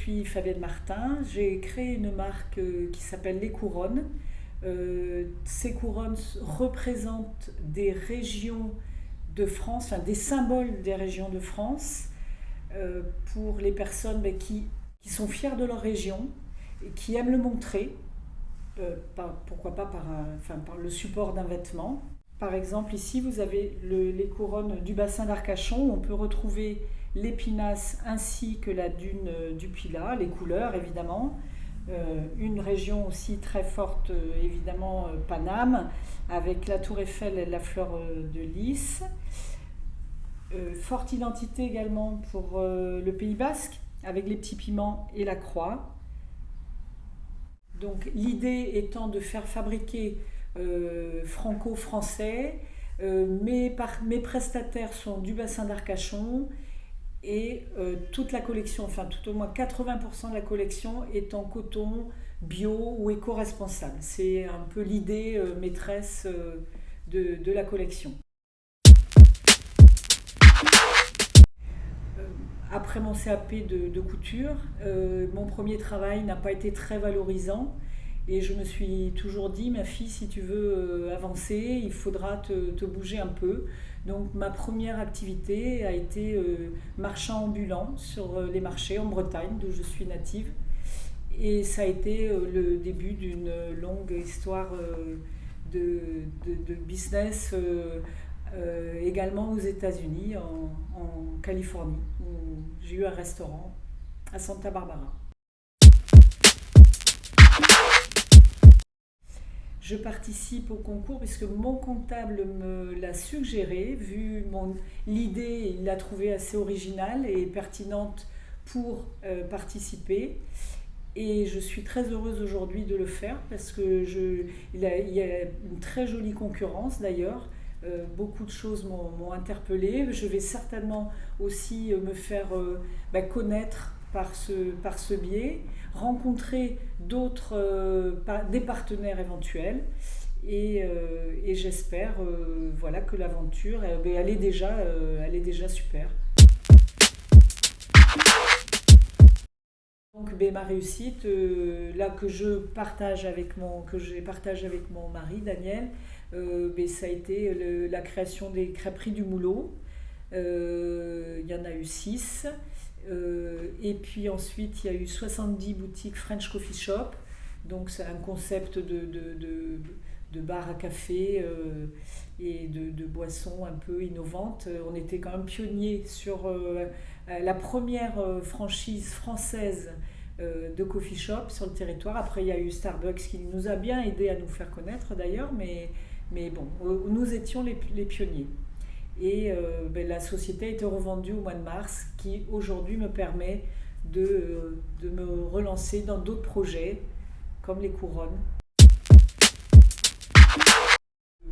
suis Fabienne Martin. J'ai créé une marque qui s'appelle Les Couronnes. Ces couronnes représentent des régions de France, enfin des symboles des régions de France pour les personnes qui sont fières de leur région et qui aiment le montrer, pourquoi pas par le support d'un vêtement. Par exemple, ici, vous avez les couronnes du bassin d'Arcachon. On peut retrouver l'épinasse ainsi que la dune du Pilat, les couleurs évidemment. Une région aussi très forte, évidemment, Paname, avec la tour Eiffel et la fleur de lys. Forte identité également pour le Pays Basque, avec les petits piments et la croix. Donc l'idée étant de faire fabriquer franco-français. Mes prestataires sont du bassin d'Arcachon et toute la collection, enfin tout au moins 80% de la collection est en coton bio ou éco-responsable. C'est un peu l'idée maîtresse de la collection. Après mon CAP de couture, mon premier travail n'a pas été très valorisant et je me suis toujours dit, ma fille, si tu veux avancer, il faudra te bouger un peu. Donc ma première activité a été marchand ambulant sur les marchés en Bretagne, d'où je suis native. Et ça a été le début d'une longue histoire de business également aux États-Unis, en Californie, où j'ai eu un restaurant à Santa Barbara. Je participe au concours puisque mon comptable me l'a suggéré, vu l'idée, il l'a trouvée assez originale et pertinente pour participer. Et je suis très heureuse aujourd'hui de le faire parce que il y a une très jolie concurrence d'ailleurs. Beaucoup de choses m'ont interpellée. Je vais certainement aussi me faire connaître par ce biais, rencontrer des partenaires éventuels et j'espère que l'aventure elle est déjà super. Donc ma réussite, là que j'ai partagé avec mon mari Daniel, ça a été la création des crêperies du Moulot. Il y en a eu 6. Et puis ensuite, il y a eu 70 boutiques French Coffee Shop. Donc c'est un concept de bar à café et de boissons un peu innovantes. On était quand même pionniers sur la première franchise française de coffee shop sur le territoire. Après, il y a eu Starbucks qui nous a bien aidé à nous faire connaître d'ailleurs, mais bon, nous étions les pionniers. Et la société a été revendue au mois de mars, qui aujourd'hui me permet de me relancer dans d'autres projets, comme les couronnes.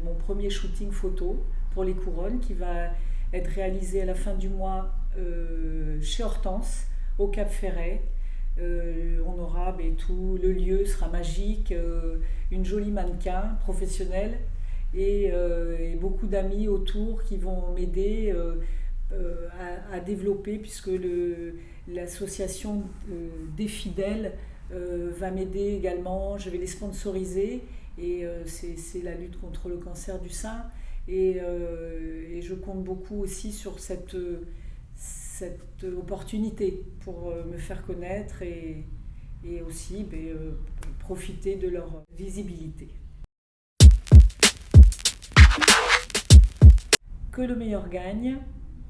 Mon premier shooting photo pour les couronnes qui va être réalisé à la fin du mois chez Hortense, au Cap Ferret. On aura tout, le lieu sera magique, une jolie mannequin professionnelle et beaucoup d'amis autour qui vont m'aider à développer, puisque l'association des fidèles va m'aider également. Je vais les sponsoriser et c'est la lutte contre le cancer du sein et je compte beaucoup aussi sur cette opportunité pour me faire connaître et aussi profiter de leur visibilité. Que le meilleur gagne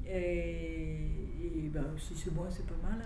et si c'est moi, c'est pas mal.